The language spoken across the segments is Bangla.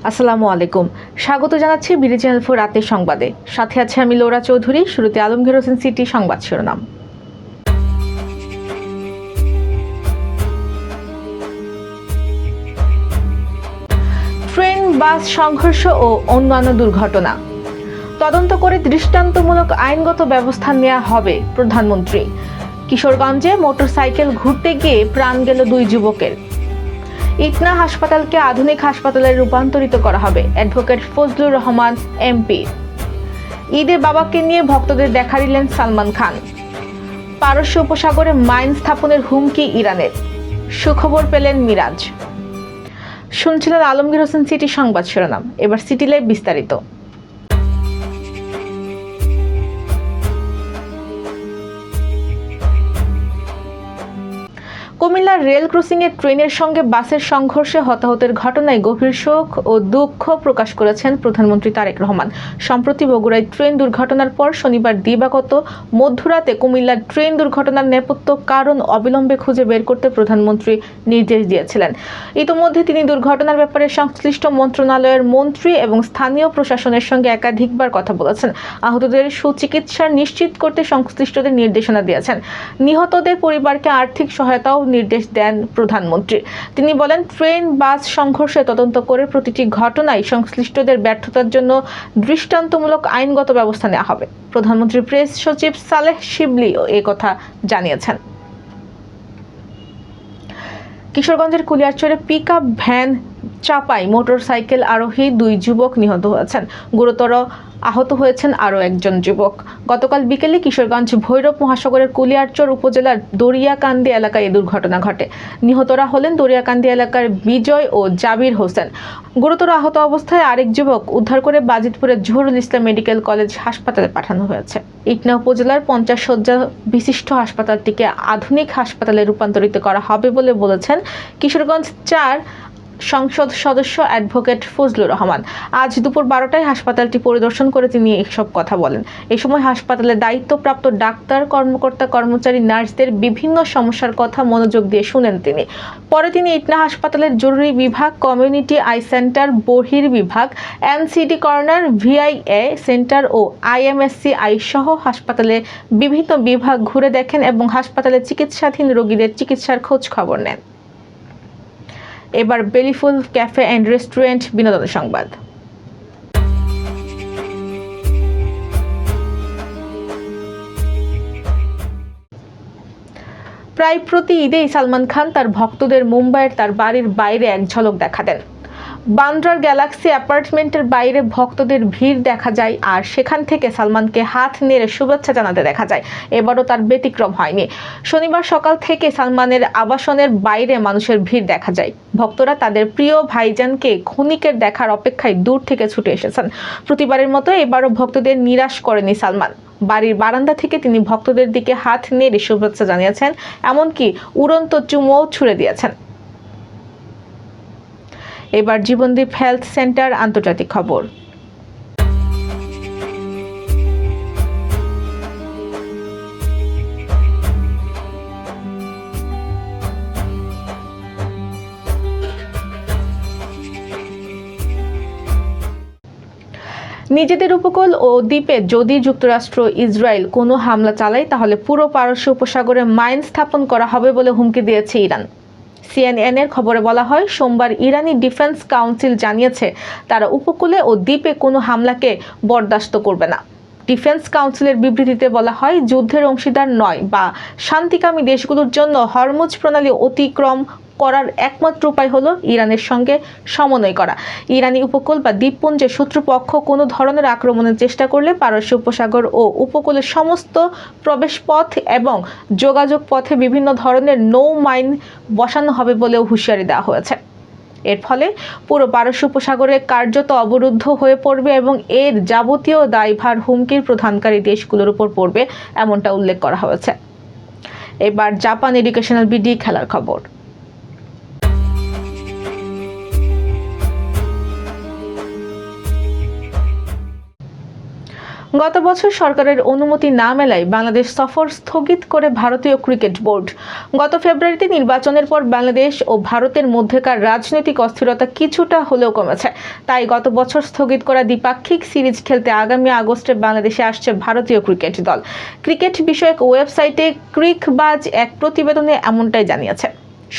আসসালামু আলাইকুম। স্বাগত জানাচ্ছি বিডি চ্যানেল 4 রাতের সংবাদে। সাথে আছে আমি লোরা চৌধুরী। শুরুতে আলমগীর হোসেন সিটি সংবাদ শিরোনাম। ট্রেন বাস সংঘর্ষ ও অন্যান্য দুর্ঘটনা তদন্ত করে দৃষ্টান্তমূলক আইনগত ব্যবস্থা নেওয়া হবে প্রধানমন্ত্রী। কিশোরগঞ্জে মোটরসাইকেল ঘুরতে গিয়ে প্রাণ গেল 2 যুবকের। ইটনা হাসপাতালকে আধুনিক হাসপাতালে রূপান্তরিত করা হবে, অ্যাডভোকেট ফজলুর রহমান এমপি। ঈদে বাবাকে নিয়ে ভক্তদের দেখা দিলেন সালমান খান। পারস্য উপসাগরে মাইন স্থাপনের হুমকি ইরানের। সুখবর পেলেন মিরাজ। শুনছিলেন আলমগীর হোসেন সিটি সংবাদ শিরোনাম। এবার সিটি লাইভ বিস্তারিত। কুমিল্লার রেল ক্রসিংয়ে ট্রেনের সঙ্গে বাসের সংঘর্ষে হতাহতের ঘটনায় গভীর শোক ও দুঃখ প্রকাশ করেছেন প্রধানমন্ত্রী তারেক রহমান। সম্প্রতি বগুড়ায় ট্রেন দুর্ঘটনার পর শনিবার দিবাগত মধ্যরাতে কুমিল্লার ট্রেন দুর্ঘটনার নেপথ্য কারণ অবিলম্বে খুঁজে বের করতে প্রধানমন্ত্রী নির্দেশ দিয়েছিলেন। ইতিমধ্যে তিনি দুর্ঘটনার ব্যাপারে সংশ্লিষ্ট মন্ত্রণালয়ের মন্ত্রী এবং স্থানীয় প্রশাসনের সঙ্গে একাধিকবার কথা বলেছেন। আহতদের সুচিকিৎসা নিশ্চিত করতে সংশ্লিষ্টদের নির্দেশনা দিয়েছেন। নিহতদের পরিবারকে আর্থিক সহায়তাও নির্দেশ দেন প্রধানমন্ত্রী। তিনি বলেন, ট্রেন বাস সংঘর্ষে তদন্ত করে প্রতিটি ঘটনায় সংশ্লিষ্টদের ব্যর্থতার জন্য দৃষ্টান্তমূলক আইনগত ব্যবস্থা নেওয়া হবে। প্রধানমন্ত্রীর প্রেস সচিব সালেহ শিবলি এই কথা জানিয়েছেন। কিশোরগঞ্জের কুলিয়ারচরে পিকআপ ভ্যান চাপায় মোটরসাইকেল আরোহী 2 যুবক নিহত হয়েছেন। গুরুতর আহত হয়েছেন আরও একজন যুবক। গতকাল বিকেলে কিশোরগঞ্জ ভৈরব মহাসাগরের কুলিয়ারচর উপজেলার দরিয়াকান্দি এলাকায় এই দুর্ঘটনা ঘটে। নিহতরা হলেন দরিয়াকান্দি এলাকার বিজয় ও জাবির হোসেন। গুরুতর আহত অবস্থায় আরেক যুবক উদ্ধার করে বাজিতপুরের জহুরুল ইসলাম মেডিকেল কলেজ হাসপাতালে পাঠানো হয়েছে। ইটনা উপজেলার 50 শয্যা বিশিষ্ট হাসপাতালটিকে আধুনিক হাসপাতালে রূপান্তরিত করা হবে বলে বলেছেন কিশোরগঞ্জ 4 সংসদ সদস্য অ্যাডভোকেট ফজলুর রহমান। আজ দুপুর 12টায় হাসপাতালটি পরিদর্শন করে তিনি এসব কথা বলেন। এই সময় হাসপাতালে দায়িত্বপ্রাপ্ত ডাক্তার, কর্মকর্তা, কর্মচারী, নার্সদের বিভিন্ন সমস্যার কথা মনোযোগ দিয়ে শুনেন তিনি। পরে তিনি ইটনা হাসপাতালের জরুরি বিভাগ, কমিউনিটি আই সেন্টার, বহির বিভাগ, এনসিডি কর্নার, ভিআইএ সেন্টার ও আইএমএসসি আই সহ হাসপাতালে বিভিন্ন বিভাগ ঘুরে দেখেন এবং হাসপাতালে চিকিৎসাধীন রোগীদের চিকিৎসার খোঁজ খবর নেন। এবার বেলিফুল ক্যাফে অ্যান্ড রেস্টুরেন্ট বিনোদনের সংবাদ। প্রায় প্রতি ঈদেই সালমান খান তার ভক্তদের মুম্বাইয়ের তার বাড়ির বাইরে এক ঝলক দেখা দেন। বান্দ্রার গ্যালাক্সি অ্যাপার্টমেন্টের বাইরে ভক্তদের ভিড় দেখা যায়, আর সেখান থেকে সালমানকে হাত নেড়ে শুভেচ্ছা জানাতে দেখা যায়। এবারও তার ব্যতিক্রম হয়নি। শনিবার সকাল থেকে সালমানের আবাসনের বাইরে মানুষের ভিড় দেখা যায়। ভক্তরা তাদের প্রিয় ভাইজানকে ক্ষণিকের দেখার অপেক্ষায় দূর থেকে ছুটে এসেছেন। প্রতিবারের মতো এবারও ভক্তদের নিরাশ করেনি সালমান। বাড়ির বারান্দা থেকে তিনি ভক্তদের দিকে হাত নেড়ে শুভেচ্ছা জানিয়েছেন, এমনকি উড়ন্ত চুমুও ছুড়ে দিয়েছেন। এবার জীবনদীপ হেলথ সেন্টার আন্তর্জাতিক খবর। নিজেদের উপকূল ও দ্বীপে যদি যুক্তরাষ্ট্র, ইসরায়েল কোনো হামলা চালায়, তাহলে পুরো পারস্য উপসাগরে মাইন স্থাপন করা হবে বলে হুমকি দিয়েছে ইরান। সিএনএন-এর খবরে বলা হয়, সোমবার ইরানি ডিফেন্স কাউন্সিল জানিয়েছে তারা উপকূলে ও দ্বীপে কোনো হামলাকে বরদাস্ত করবে না। ডিফেন্স কাউন্সিলের বিবৃতিতে বলা হয়, যুদ্ধের অংশীদার নয় বা শান্তিকামী দেশগুলোর জন্য হরমুজ প্রণালী অতিক্রম করার একমাত্র উপায় হলো ইরানের সঙ্গে সমন্বয় করা। ইরানি উপকূল বা দ্বীপপুঞ্জের শত্রুপক্ষ কোনো ধরনের আক্রমণের চেষ্টা করলে পারস্য উপসাগর ও উপকূলের সমস্ত প্রবেশপথ এবং যোগাযোগ পথে বিভিন্ন ধরনের নৌ মাইন বসানো হবে বলেও হুঁশিয়ারি দেওয়া হয়েছে। এর ফলে পুরো পারস্য উপসাগরে কার্যত অবরুদ্ধ হয়ে পড়বে এবং এর যাবতীয় দায়ভার হুমকির প্রধানকারী দেশগুলোর উপর পড়বে, এমনটা উল্লেখ করা হয়েছে। এবার জাপান এডুকেশনাল বিডি খেলার খবর। গত বছর সরকারের অনুমতি না মেলায় বাংলাদেশ সফর স্থগিত করে ভারতীয় ক্রিকেট বোর্ড। গত ফেব্রুয়ারিতে নির্বাচনের পর বাংলাদেশ ও ভারতের মধ্যকার রাজনৈতিক অস্থিরতা কিছুটা হলেও কমেছে। তাই গত বছর স্থগিত করা দ্বিপাক্ষিক সিরিজ খেলতে আগামী আগস্টে বাংলাদেশে আসছে ভারতীয় ক্রিকেট দল। ক্রিকেট বিষয়ক ওয়েবসাইটে ক্রিকবাজ এক প্রতিবেদনে এমনটাই জানিয়েছে।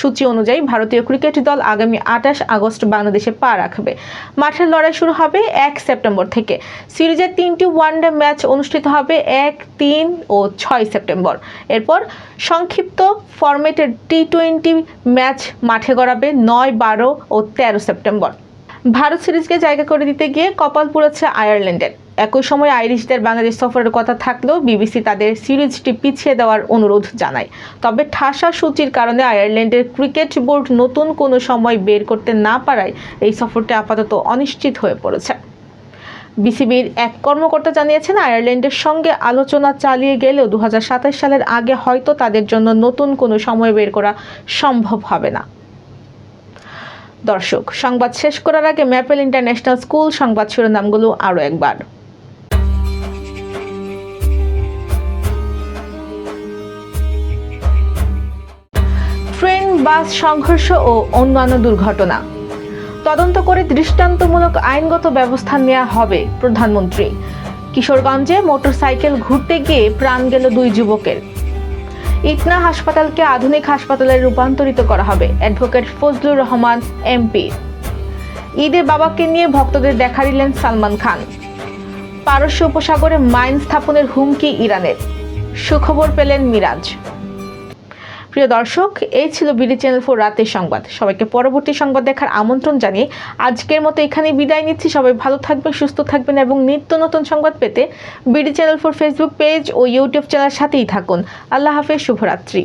সূচি অনুযায়ী ভারতীয় ক্রিকেট দল আগামী 28 আগস্ট বাংলাদেশে পা রাখবে। মাঠের লড়াই শুরু হবে 1 সেপ্টেম্বর থেকে। সিরিজের 3টি ওয়ানডে ম্যাচ অনুষ্ঠিত হবে 1, 3 ও 6 সেপ্টেম্বর। এরপর সংক্ষিপ্ত ফরম্যাটের টি-20 ম্যাচ মাঠে গড়াবে 9, 12 ও 13 সেপ্টেম্বর। ভারত সিরিজকে জায়গা করে দিতে গিয়ে কপাল পুড়েছে আয়ারল্যান্ডের। একই সময় আইরিশদের বাংলাদেশ সফরের কথা থাকলেও বিবিসি তাদের সিরিজটি পিছিয়ে দেওয়ার অনুরোধ জানায়। তবে ঠাসা সূচির কারণে আয়ারল্যান্ডের ক্রিকেট বোর্ড নতুন কোনো সময় বের করতে না পারায় এই সফরটি আপাতত অনিশ্চিত হয়ে পড়েছে। বিসিবির এক কর্মকর্তা জানিয়েছেন, আয়ারল্যান্ডের সঙ্গে আলোচনা চালিয়ে গেলেও 2027 সালের আগে হয়তো তাদের জন্য নতুন কোনো সময় বের করা সম্ভব হবে না। দর্শক, সংবাদ শেষ করার আগে ম্যাপেল ইন্টারন্যাশনাল স্কুল সংবাদ শিরোনামগুলো আরও একবার। ট্রেন বাস সংঘর্ষ ও অন্যান্য দুর্ঘটনা তদন্ত করে দৃষ্টান্তমূলক আইনগত ব্যবস্থা নেওয়া হবে প্রধানমন্ত্রী। কিশোরগঞ্জে মোটরসাইকেল ঘুরতে গিয়ে প্রাণ গেল 2 যুবকের। ইটনা হাসপাতালকে আধুনিক হাসপাতালে রূপান্তরিত করা হবে অ্যাডভোকেট ফজলুর রহমান এমপি। ঈদে বাবাকে নিয়ে ভক্তদের দেখা দিলেন সালমান খান। পারস্য উপসাগরে মাইন স্থাপনের হুমকি ইরানের। সুখবর পেলেন মিরাজ। প্রিয় দর্শক, এই ছিল বিডি চ্যানেল 4 রাতের সংবাদ। সবাইকে পরবর্তী সংবাদ দেখার আমন্ত্রণ জানিয়ে আজকের মতো এখানে বিদায় নিচ্ছি। সবাই ভালো থাকবেন, সুস্থ থাকবেন এবং নিত্য নতুন সংবাদ পেতে বিডি চ্যানেল 4 ফেসবুক পেজ ও ইউটিউব চ্যানেলের সাথেই থাকুন। আল্লাহ হাফেজ, শুভরাত্রি।